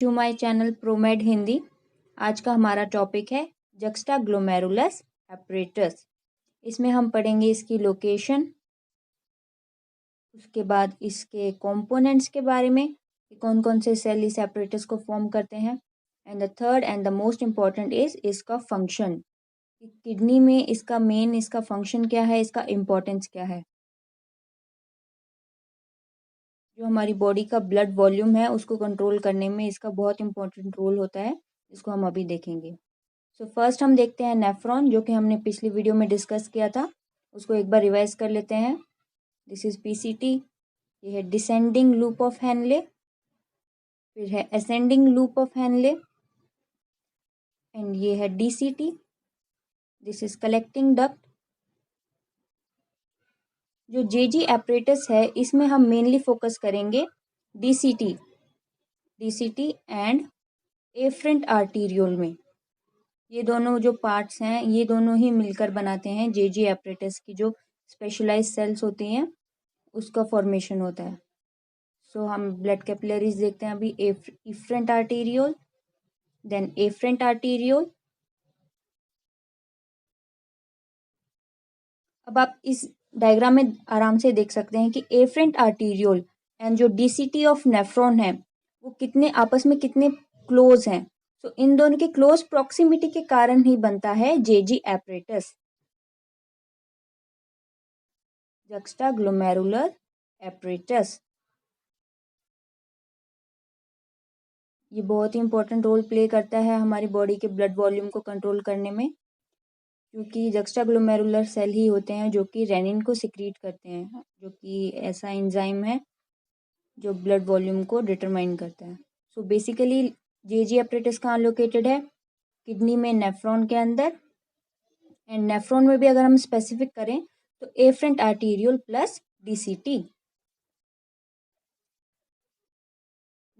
To my channel प्रोमेड हिंदी। आज का हमारा टॉपिक है जक्स्टाग्लोमेरुलस एपरेटस। इसमें हम पढ़ेंगे इसकी लोकेशन, उसके बाद इसके कंपोनेंट्स के बारे में कि कौन कौन से सेल इस एपरेटस को फॉर्म करते हैं, and the third and the most important is इसका फंक्शन। किडनी में इसका फंक्शन क्या है, इसका इम्पोर्टेंस क्या है। जो हमारी बॉडी का ब्लड वॉल्यूम है उसको कंट्रोल करने में इसका बहुत इंपॉर्टेंट रोल होता है, इसको हम अभी देखेंगे। सो फर्स्ट हम देखते हैं नेफ्रॉन, जो कि हमने पिछली वीडियो में डिस्कस किया था, उसको एक बार रिवाइज कर लेते हैं। दिस इज पीसीटी, ये है डिसेंडिंग लूप ऑफ हैनले, फिर है ascending loop of Henle, and ये है DCT, this is collecting duct. जो जेजी एपरेटस है इसमें हम मेनली फोकस करेंगे डीसीटी एंड एफरेंट आर्टीरियोल में। ये दोनों जो पार्ट्स हैं ये दोनों ही मिलकर बनाते हैं जेजी एपरेटस की जो स्पेशलाइज्ड सेल्स होती हैं उसका फॉर्मेशन होता है। सो हम ब्लड कैपिलरीज देखते हैं अभी, efferent arteriole, then afferent arteriole. अब आप इस डायग्राम में आराम से देख सकते हैं कि एफरेंट आर्टीरियोल एंड जो डीसीटी ऑफ नेफ्रॉन है वो कितने आपस में कितने क्लोज हैं। सो इन दोनों के क्लोज प्रॉक्सिमिटी के कारण ही बनता है जेजी एपरेटस, जक्स्टाग्लोमेरुलर एपरेटस। ये बहुत ही इंपॉर्टेंट रोल प्ले करता है हमारी बॉडी के ब्लड वॉल्यूम को कंट्रोल करने में, क्योंकि जक्स्टाग्लोमेरुलर सेल ही होते हैं जो कि रेनिन को सिक्रीट करते हैं, जो कि ऐसा एंजाइम है जो ब्लड वॉल्यूम को डिटरमाइन करता है। सो बेसिकली जेजी एपरेटस कहाँ लोकेटेड है? किडनी में, नेफ्रॉन के अंदर। एंड नेफ्रॉन में भी अगर हम स्पेसिफिक करें तो afferent arteriole plus DCT.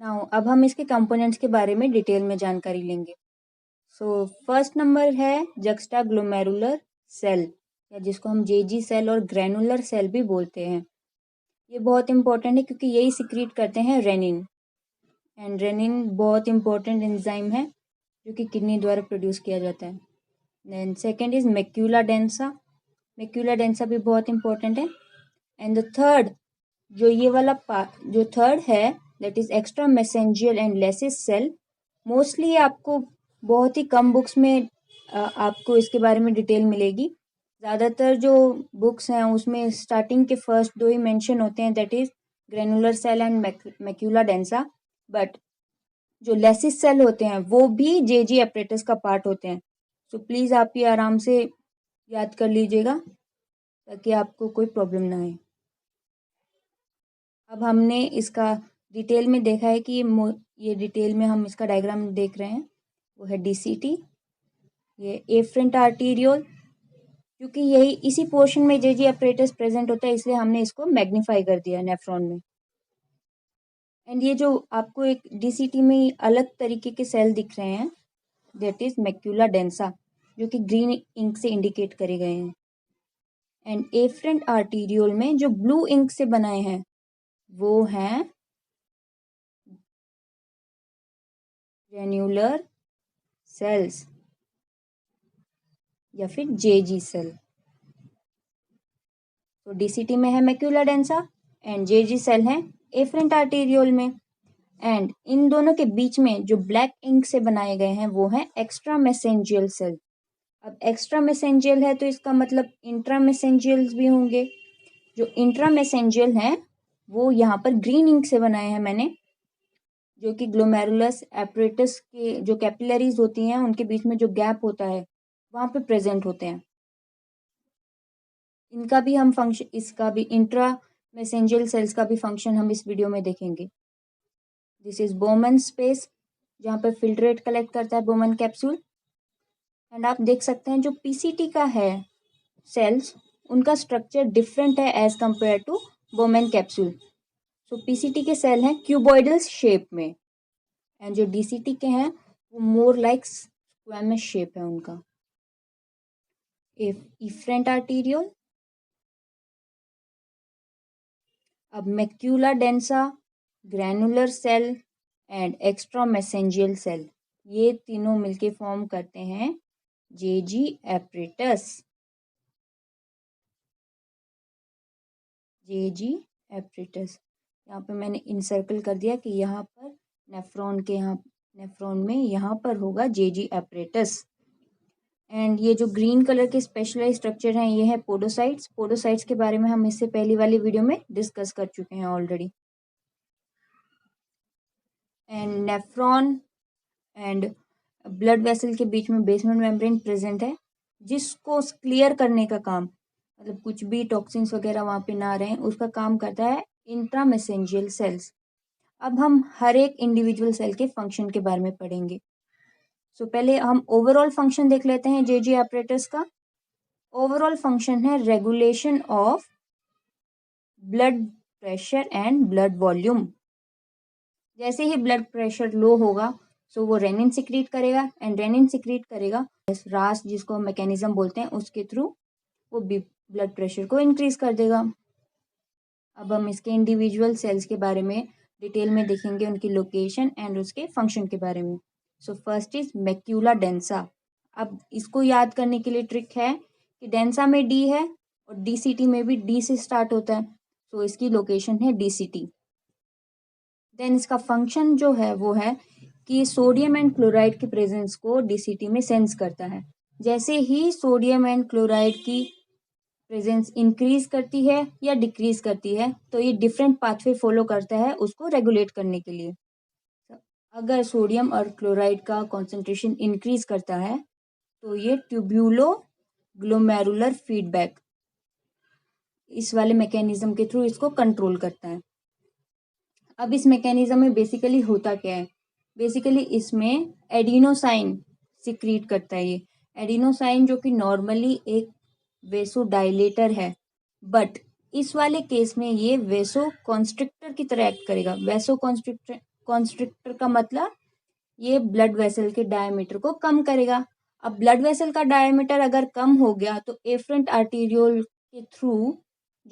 Now अब हम इसके कंपोनेंट्स के बारे में डिटेल में जानकारी लेंगे। सो फर्स्ट नंबर है जक्स्टाग्लोमेरुलर सेल, या जिसको हम जेजी सेल और ग्रैनुलर सेल भी बोलते हैं। ये बहुत इंपॉर्टेंट है क्योंकि यही सिक्रीट करते हैं रेनिन, एंड रेनिन बहुत इंपॉर्टेंट एंजाइम है जो कि किडनी द्वारा प्रोड्यूस किया जाता है। Then second is macula densa, macula densa भी बहुत इंपॉर्टेंट है। एंड द थर्ड, जो ये वाला पार्ट जो थर्ड है, that is extra mesangial and lacis cell. Mostly आपको बहुत ही कम बुक्स में आपको इसके बारे में डिटेल मिलेगी। ज़्यादातर जो बुक्स हैं उसमें स्टार्टिंग के फर्स्ट दो ही मेंशन होते हैं, that is granular cell and macula densa. But जो लेसिस सेल होते हैं वो भी जेजी एपरेटस का पार्ट होते हैं। सो प्लीज़ आप ये आराम से याद कर लीजिएगा ताकि आपको कोई प्रॉब्लम ना आए। अब हमने इसका डिटेल में देखा है कि ये डिटेल में हम इसका डायग्राम देख रहे हैं, वो है डीसीटी, ये एफरेंट आर्टीरियोल। क्योंकि यही इसी पोर्शन में जेजी एपरेटस प्रेजेंट होता है इसलिए हमने इसको मैग्नीफाई कर दिया नेफ्रॉन में। एंड ये जो आपको एक डीसीटी में अलग तरीके के सेल दिख रहे हैं, दैट इज मैक्यूला डेंसा, जो कि ग्रीन इंक से इंडिकेट करे गए हैं। एंड एफरेंट आर्टीरियोल में जो ब्लू इंक से बनाए हैं वो हैं ग्रेन्युलर सेल्स या फिर जेजी सेल। तो डीसीटी में है macula densa and JG cell है एफरेंट आर्टीरियोल में। एंड इन दोनों के बीच में जो ब्लैक इंक से बनाए गए हैं वो है एक्स्ट्रा मैसेंजियल सेल। अब एक्स्ट्रा मैसेंजियल है तो इसका मतलब इंट्रा मैसेंजियल्स भी होंगे। जो इंट्रा मैसेंजियल हैं वो यहाँ पर ग्रीन इंक से बनाए हैं मैंने, जो कि ग्लोमेरुलस एपरेटस के जो कैपिलरीज होती हैं उनके बीच में जो गैप होता है वहाँ पे प्रेजेंट होते हैं। इनका भी हम फंक्शन, इसका भी इंट्रा मैसेंजियल सेल्स का भी फंक्शन हम इस वीडियो में देखेंगे। दिस इज बोमन स्पेस, जहाँ पर फिल्ट्रेट कलेक्ट करता है बोमन कैप्सूल। एंड आप देख सकते हैं जो पीसीटी का है सेल्स, उनका स्ट्रक्चर डिफरेंट है as compare to Bowman capsule. So PCT के सेल हैं क्यूबॉइडल शेप में, एंड जो डीसीटी के हैं वो मोर लाइक स्क्वैमस शेप है उनका। इफरेंट आर्टीरियोल, अब macula densa, granular cell and extra mesangial cell, ये तीनों मिलके फॉर्म करते हैं जेजी एपरेटस। जेजी एपरेटस यहाँ पे मैंने इनसर्कल कर दिया कि यहाँ पर नेफ्रॉन में यहाँ पर होगा जेजी एपरेटस। एंड ये जो ग्रीन कलर के स्पेशलाइज स्ट्रक्चर हैं ये है पोडोसाइट्स। पोडोसाइट्स के बारे में हम इससे पहली वाली वीडियो में डिस्कस कर चुके हैं already. And nephron and blood vessel के बीच में बेसमेंट मेम्ब्रेन प्रेजेंट है, जिसको क्लियर करने का काम, मतलब कुछ भी टॉक्सिन्स वगैरह वहाँ पे ना रहें, उसका काम करता है इंट्रामेसेंजियल सेल्स। अब हम हर एक इंडिविजुअल सेल के फंक्शन के बारे में पढ़ेंगे। सो पहले हम ओवरऑल फंक्शन देख लेते हैं जेजी एपरेटस का। ओवरऑल फंक्शन है regulation of blood pressure and blood volume. जैसे ही ब्लड प्रेशर लो होगा सो वो रेनिन सिक्रीट करेगा, एंड रेनिन सिक्रीट करेगा रास, जिसको हम मैकेनिज्म बोलते हैं, उसके थ्रू वो ब्लड प्रेशर को इंक्रीज कर देगा। अब हम इसके इंडिविजुअल सेल्स के बारे में डिटेल में देखेंगे, उनकी लोकेशन एंड उसके फंक्शन के बारे में। So first is macula densa. अब इसको याद करने के लिए ट्रिक है कि डेंसा में डी है और डीसीटी में भी डी से स्टार्ट होता है, सो इसकी लोकेशन है डीसीटी। देन इसका फंक्शन जो है वो है कि सोडियम एंड क्लोराइड की प्रेजेंस को डीसीटी में सेंस करता है। जैसे ही सोडियम एंड क्लोराइड की प्रेजेंस इंक्रीज करती है या डिक्रीज करती है तो ये डिफरेंट पाथवे फॉलो करता है उसको रेगुलेट करने के लिए। अगर सोडियम और क्लोराइड का कॉन्सेंट्रेशन इंक्रीज करता है तो ये ट्यूब्यूलो ग्लोमेरुलर फीडबैक, इस वाले मैकेनिज्म के थ्रू इसको कंट्रोल करता है। अब इस मैकेनिज्म में बेसिकली होता क्या है, बेसिकली इसमें एडिनोसाइन सिक्रीट करता है। ये एडिनोसाइन जो कि नॉर्मली एक वेसोडाइलेटर है, बट इस वाले केस में ये वेसो कॉन्स्ट्रिक्टर की तरह एक्ट करेगा। वेसो कॉन्स्ट्रिक्टर का मतलब ये ब्लड वेसल के डायमीटर को कम करेगा। अब ब्लड वेसल का डायमीटर अगर कम हो गया तो एफरेंट आर्टेरियोल के थ्रू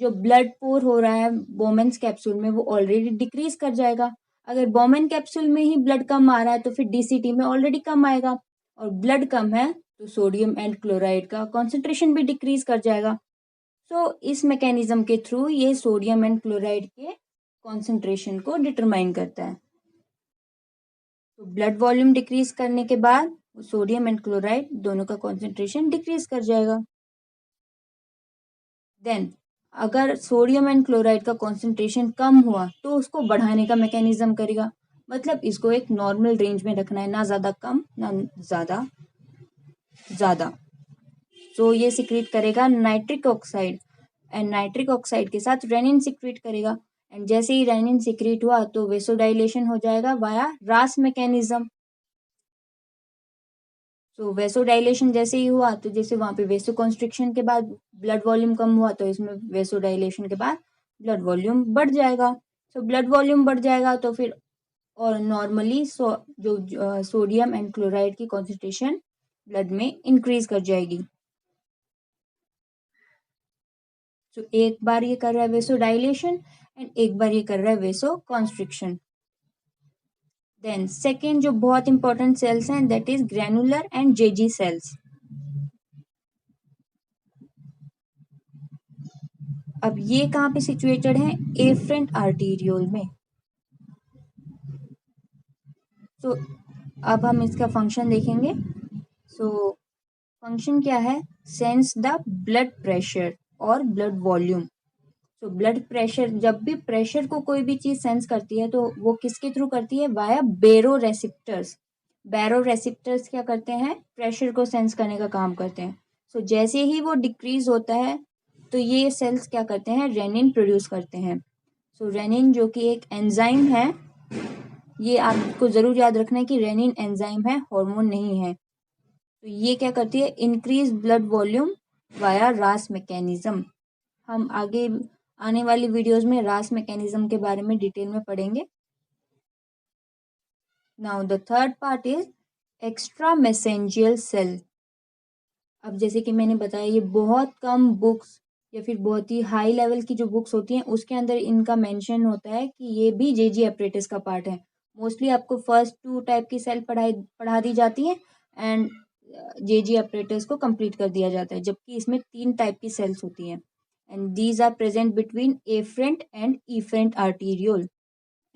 जो ब्लड पोर हो रहा है बोमेन्स कैप्सूल में वो ऑलरेडी डिक्रीज कर जाएगा। अगर बोमेन कैप्सूल में ही ब्लड कम आ रहा है तो फिर डीसीटी में ऑलरेडी कम आएगा, और ब्लड कम है तो सोडियम एंड क्लोराइड का कॉन्सेंट्रेशन भी डिक्रीज कर जाएगा। सो इस मैकेनिज्म के थ्रू ये सोडियम एंड क्लोराइड के कॉन्सेंट्रेशन को डिटरमाइन करता है। तो ब्लड वॉल्यूम डिक्रीज करने के बाद सोडियम एंड क्लोराइड दोनों का कॉन्सेंट्रेशन डिक्रीज कर जाएगा। देन अगर सोडियम एंड क्लोराइड का कॉन्सेंट्रेशन कम हुआ तो उसको बढ़ाने का मैकेनिज्म करेगा, मतलब इसको एक नॉर्मल रेंज में रखना है, ना ज़्यादा कम ना ज़्यादा। तो ये सिक्रीट करेगा nitric oxide, and nitric oxide के साथ रेनिन सिक्रीट करेगा, एंड जैसे ही रेनिन सिक्रीट हुआ तो वेसोडाइलेशन हो जाएगा वाया रास मैकेनिज्म। तो वेसोडाइलेशन जैसे ही हुआ तो जैसे वहाँ पे वेसो कॉन्स्ट्रिक्शन के बाद ब्लड वॉल्यूम कम हुआ तो इसमें वेसोडाइलेशन के बाद ब्लड वॉल्यूम बढ़ जाएगा। तो ब्लड वॉल्यूम बढ़ जाएगा तो फिर और नॉर्मली जो सोडियम एंड क्लोराइड की कॉन्सेंट्रेशन ब्लड में इंक्रीज कर जाएगी। तो एक बार ये कर रहा है वेसोडाइलेशन एंड एक बार ये कर रहा है वेसो कॉन्स्ट्रिक्शन। देन सेकेंड जो बहुत इंपॉर्टेंट सेल्स हैं that is granular and Jazzy sales. अब ये कहाँ पे सिचुएटेड है, एफरेंट आर्टेरियोल में। तो अब हम इसका फंक्शन देखेंगे। सो फंक्शन क्या है, सेंस द ब्लड प्रेशर और ब्लड वॉल्यूम। तो ब्लड प्रेशर, जब भी प्रेशर को कोई भी चीज सेंस करती है तो वो किसके थ्रू करती है, वाया बेरो रेसिप्टर्स। बैरो रेसिप्टर्स क्या करते हैं, प्रेशर को सेंस करने का काम करते हैं। सो जैसे ही वो डिक्रीज होता है तो ये सेल्स क्या करते हैं, रेनिन प्रोड्यूस करते हैं। सो रेनिन जो कि एक एंजाइम है, ये आपको जरूर याद रखना है कि रेनिन एंजाइम है, हार्मोन नहीं है। तो ये क्या करती है, इंक्रीज ब्लड वॉल्यूम वाया रास मैकेनिज्म। हम आगे आने वाली वीडियोस में रास मैकेनिज्म के बारे में डिटेल में पढ़ेंगे। Now the third part is extra mesangial cell. अब जैसे कि मैंने बताया ये बहुत कम बुक्स या फिर बहुत ही हाई लेवल की जो बुक्स होती हैं उसके अंदर इनका मेंशन होता है कि ये भी जेजी एपरेटस का पार्ट है। मोस्टली आपको फर्स्ट 2 टाइप की सेल पढ़ा दी जाती हैं एंड जेजी ऑपरेटर्स को कंप्लीट कर दिया जाता है, जबकि इसमें 3 टाइप की सेल्स होती हैं and these are present between afferent and efferent arteriole.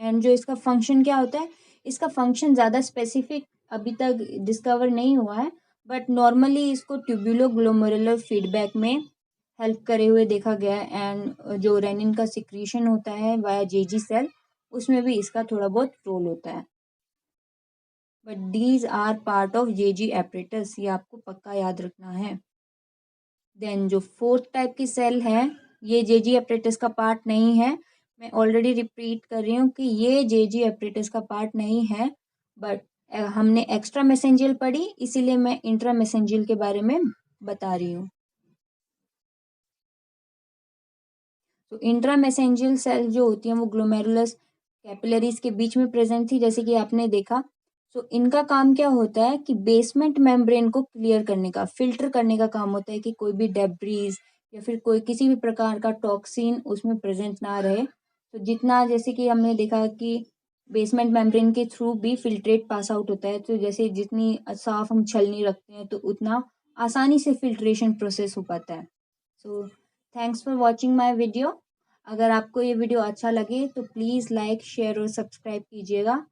And जो इसका फंक्शन क्या होता है, इसका फंक्शन ज़्यादा स्पेसिफिक अभी तक डिस्कवर नहीं हुआ है, बट नॉर्मली इसको ट्यूब्यूलो ग्लोमेरुलर फीडबैक में हेल्प करे हुए देखा गया है एंड जो रेनिन का सिक्रीशन होता है वाया जेजी सेल, उसमें भी इसका थोड़ा बहुत रोल होता है। But these are part of JG apparatus, ये आपको पक्का याद रखना है। देन जो फोर्थ टाइप की सेल है, ये जेजी एपरेटस का पार्ट नहीं है। मैं ऑलरेडी रिपीट कर रही हूँ कि ये जेजी एपरेटस का पार्ट नहीं है, बट हमने एक्स्ट्रा मैसेंजियल पढ़ी, इसीलिए मैं इंट्रा मैसेंजियल के बारे में बता रही हूँ। तो इंट्रा मैसेंजियल सेल जो होती हैं वो ग्लोमेरुलस कैपिलरीज के बीच में प्रेजेंट थी, जैसे कि आपने देखा। तो इनका काम क्या होता है कि बेसमेंट मेम्ब्रेन को क्लियर करने का, फिल्टर करने का काम होता है कि कोई भी डेब्रीज या फिर कोई किसी भी प्रकार का टॉक्सिन उसमें प्रेजेंट ना रहे। तो जितना, जैसे कि हमने देखा कि बेसमेंट मेम्ब्रेन के थ्रू भी फिल्ट्रेट पास आउट होता है, तो जैसे जितनी साफ हम छलनी रखते हैं तो उतना आसानी से फिल्ट्रेशन प्रोसेस हो पाता है। So thanks for watching my video. अगर आपको ये वीडियो अच्छा लगे तो प्लीज़ लाइक शेयर और सब्सक्राइब कीजिएगा।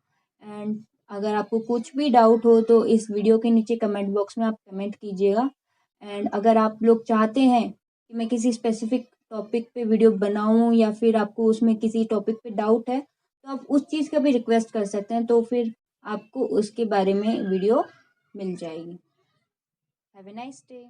एंड अगर आपको कुछ भी डाउट हो तो इस वीडियो के नीचे कमेंट बॉक्स में आप कमेंट कीजिएगा। एंड अगर आप लोग चाहते हैं कि मैं किसी स्पेसिफिक टॉपिक पे वीडियो बनाऊं या फिर आपको उसमें किसी टॉपिक पे डाउट है तो आप उस चीज़ का भी रिक्वेस्ट कर सकते हैं, तो फिर आपको उसके बारे में वीडियो मिल जाएगी। Have a nice day.